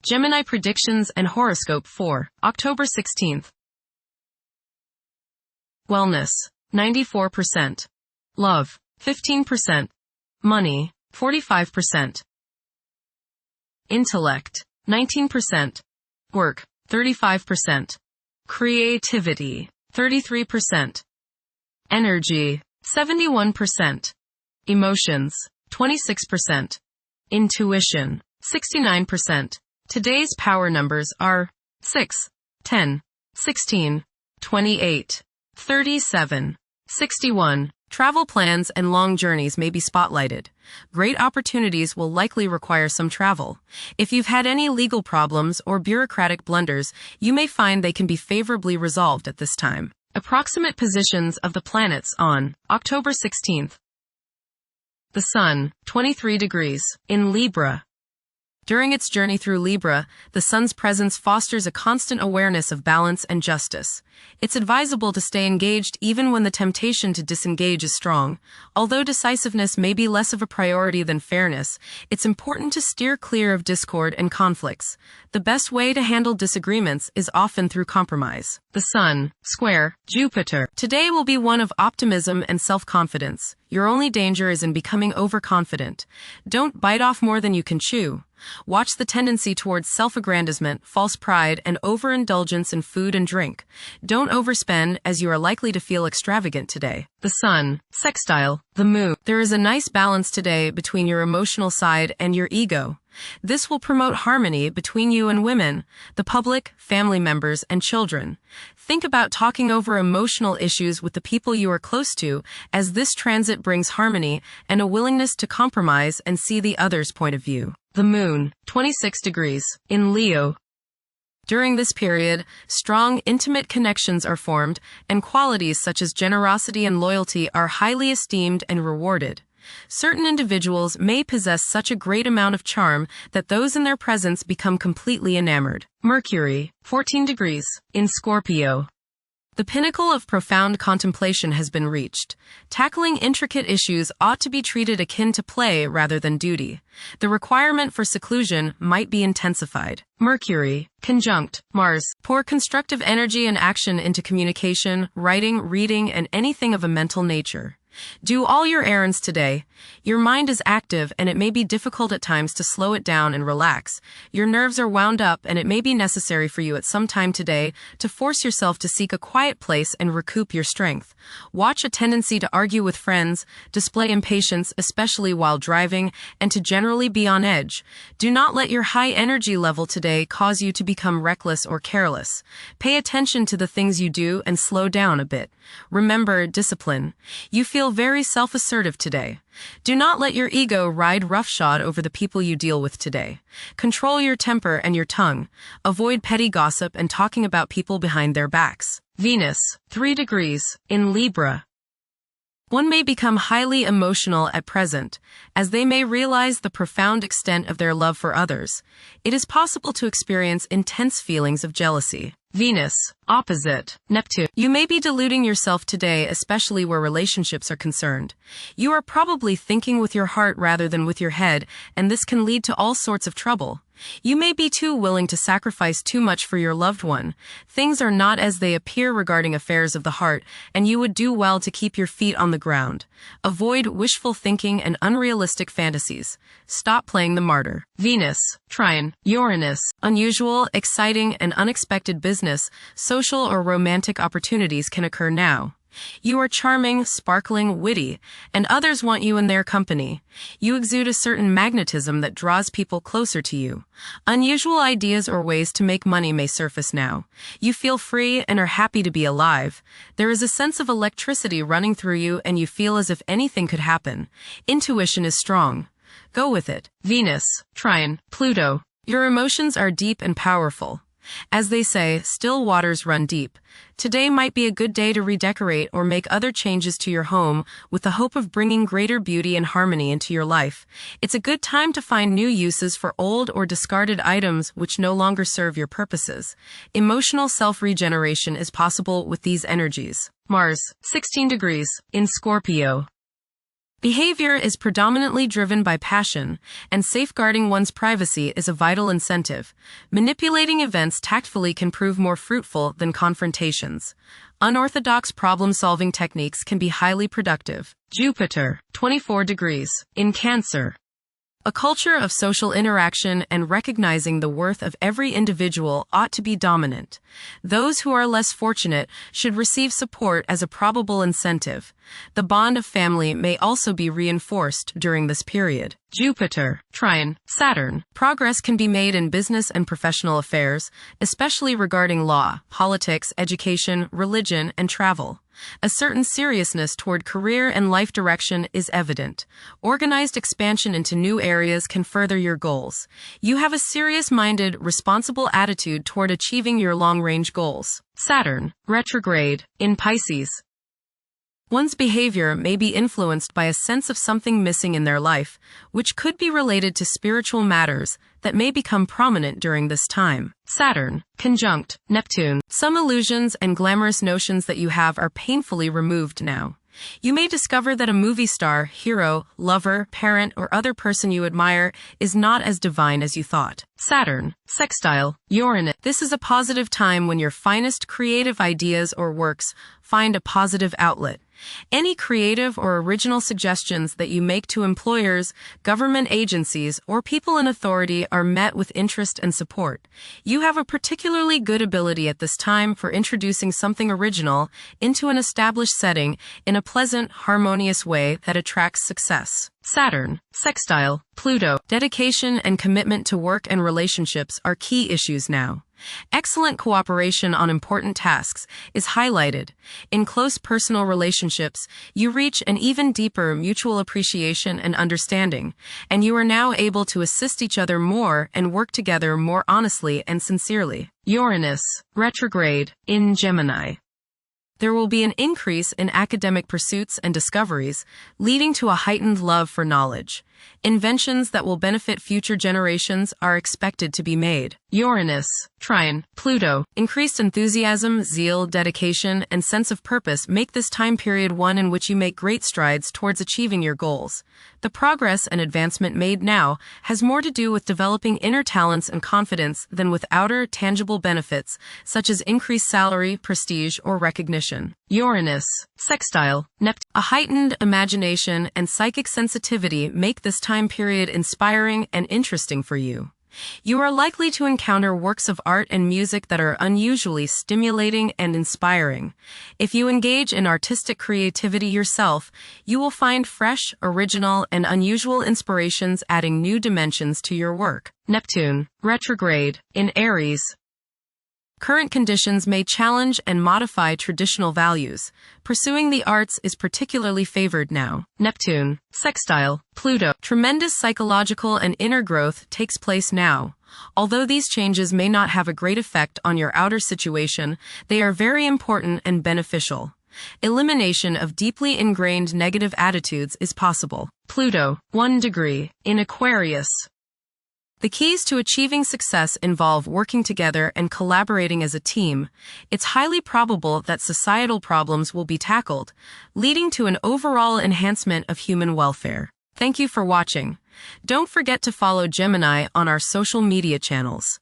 Gemini predictions and horoscope for October 16th. Wellness, 94%. Love, 15%. Money, 45%. Intellect, 19%. Work, 35%. Creativity, 33%. Energy, 71%. Emotions, 26%. Intuition, 69%. Today's power numbers are 6, 10, 16, 28, 37, 61. Travel plans and long journeys may be spotlighted. Great opportunities will likely require some travel. If you've had any legal problems or bureaucratic blunders, you may find they can be favorably resolved at this time. Approximate positions of the planets on October 16th. The Sun, 23 degrees, in Libra. During its journey through Libra, the Sun's presence fosters a constant awareness of balance and justice. It's advisable to stay engaged even when the temptation to disengage is strong. Although decisiveness may be less of a priority than fairness, it's important to steer clear of discord and conflicts. The best way to handle disagreements is often through compromise. The Sun, square, Jupiter. Today will be one of optimism and self-confidence. Your only danger is in becoming overconfident. Don't bite off more than you can chew. Watch the tendency towards self-aggrandizement, false pride, and overindulgence in food and drink. Don't overspend, as you are likely to feel extravagant today. The Sun, sextile, the Moon. There is a nice balance today between your emotional side and your ego. This will promote harmony between you and women, the public, family members, and children. Think about talking over emotional issues with the people you are close to, as this transit brings harmony and a willingness to compromise and see the other's point of view. The Moon, 26 degrees, in Leo. During this period, strong, intimate connections are formed, and qualities such as generosity and loyalty are highly esteemed and rewarded. Certain individuals may possess such a great amount of charm that those in their presence become completely enamored. Mercury, 14 degrees, in Scorpio. The pinnacle of profound contemplation has been reached. Tackling intricate issues ought to be treated akin to play rather than duty. The requirement for seclusion might be intensified. Mercury, conjunct Mars. Pour constructive energy and action into communication, writing, reading, and anything of a mental nature. Do all your errands today. Your mind is active and it may be difficult at times to slow it down and relax. Your nerves are wound up and it may be necessary for you at some time today to force yourself to seek a quiet place and recoup your strength. Watch a tendency to argue with friends, display impatience, especially while driving, and to generally be on edge. Do not let your high energy level today cause you to become reckless or careless. Pay attention to the things you do and slow down a bit. Remember discipline. You feel very self-assertive today. Do not let your ego ride roughshod over the people you deal with today. Control your temper and your tongue. Avoid petty gossip and talking about people behind their backs. Venus, 3 degrees, in Libra. One may become highly emotional at present, as they may realize the profound extent of their love for others. It is possible to experience intense feelings of jealousy. Venus, opposite Neptune. You may be deluding yourself today, especially where relationships are concerned. You are probably thinking with your heart rather than with your head, and this can lead to all sorts of trouble. You may be too willing to sacrifice too much for your loved one. Things are not as they appear regarding affairs of the heart, and you would do well to keep your feet on the ground. Avoid wishful thinking and unrealistic fantasies. Stop playing the martyr. Venus, trine Uranus. Unusual, exciting, and unexpected business, social, or romantic opportunities can occur now. You are charming, sparkling, witty, and others want you in their company. You exude a certain magnetism that draws people closer to you. Unusual ideas or ways to make money may surface now. You feel free and are happy to be alive. There is a sense of electricity running through you and you feel as if anything could happen. Intuition is strong. Go with it. Venus, trine Pluto. Your emotions are deep and powerful. As they say, still waters run deep. Today might be a good day to redecorate or make other changes to your home with the hope of bringing greater beauty and harmony into your life. It's a good time to find new uses for old or discarded items which no longer serve your purposes. Emotional self-regeneration is possible with these energies. Mars, 16 degrees, in Scorpio. Behavior is predominantly driven by passion, and safeguarding one's privacy is a vital incentive. Manipulating events tactfully can prove more fruitful than confrontations. Unorthodox problem-solving techniques can be highly productive. Jupiter, 24 degrees, in Cancer. A culture of social interaction and recognizing the worth of every individual ought to be dominant. Those who are less fortunate should receive support as a probable incentive. The bond of family may also be reinforced during this period. Jupiter, trine, Saturn. Progress can be made in business and professional affairs, especially regarding law, politics, education, religion, and travel. A certain seriousness toward career and life direction is evident. Organized expansion into new areas can further your goals. You have a serious-minded, responsible attitude toward achieving your long-range goals. Saturn, retrograde, in Pisces. One's behavior may be influenced by a sense of something missing in their life, which could be related to spiritual matters that may become prominent during this time. Saturn, conjunct Neptune. Some illusions and glamorous notions that you have are painfully removed now. You may discover that a movie star, hero, lover, parent, or other person you admire is not as divine as you thought. Saturn, sextile, Uranus. This is a positive time when your finest creative ideas or works find a positive outlet. Any creative or original suggestions that you make to employers, government agencies, or people in authority are met with interest and support. You have a particularly good ability at this time for introducing something original into an established setting in a pleasant, harmonious way that attracts success. Saturn, sextile, Pluto. Dedication and commitment to work and relationships are key issues now. Excellent cooperation on important tasks is highlighted. In close personal relationships, you reach an even deeper mutual appreciation and understanding, and you are now able to assist each other more and work together more honestly and sincerely. Uranus, retrograde, in Gemini. There will be an increase in academic pursuits and discoveries, leading to a heightened love for knowledge. Inventions that will benefit future generations are expected to be made. Uranus, trine, Pluto. Increased enthusiasm, zeal, dedication, and sense of purpose make this time period one in which you make great strides towards achieving your goals. The progress and advancement made now has more to do with developing inner talents and confidence than with outer, tangible benefits, such as increased salary, prestige, or recognition. Uranus, sextile, Neptune. A heightened imagination and psychic sensitivity make this time period inspiring and interesting for you. You are likely to encounter works of art and music that are unusually stimulating and inspiring. If you engage in artistic creativity yourself, you will find fresh, original, and unusual inspirations adding new dimensions to your work. Neptune, retrograde, in Aries. Current conditions may challenge and modify traditional values. Pursuing the arts is particularly favored now. Neptune, sextile, Pluto. Tremendous psychological and inner growth takes place now. Although these changes may not have a great effect on your outer situation, they are very important and beneficial. Elimination of deeply ingrained negative attitudes is possible. Pluto, 1 degree, in Aquarius. The keys to achieving success involve working together and collaborating as a team. It's highly probable that societal problems will be tackled, leading to an overall enhancement of human welfare. Thank you for watching. Don't forget to follow Gemini on our social media channels.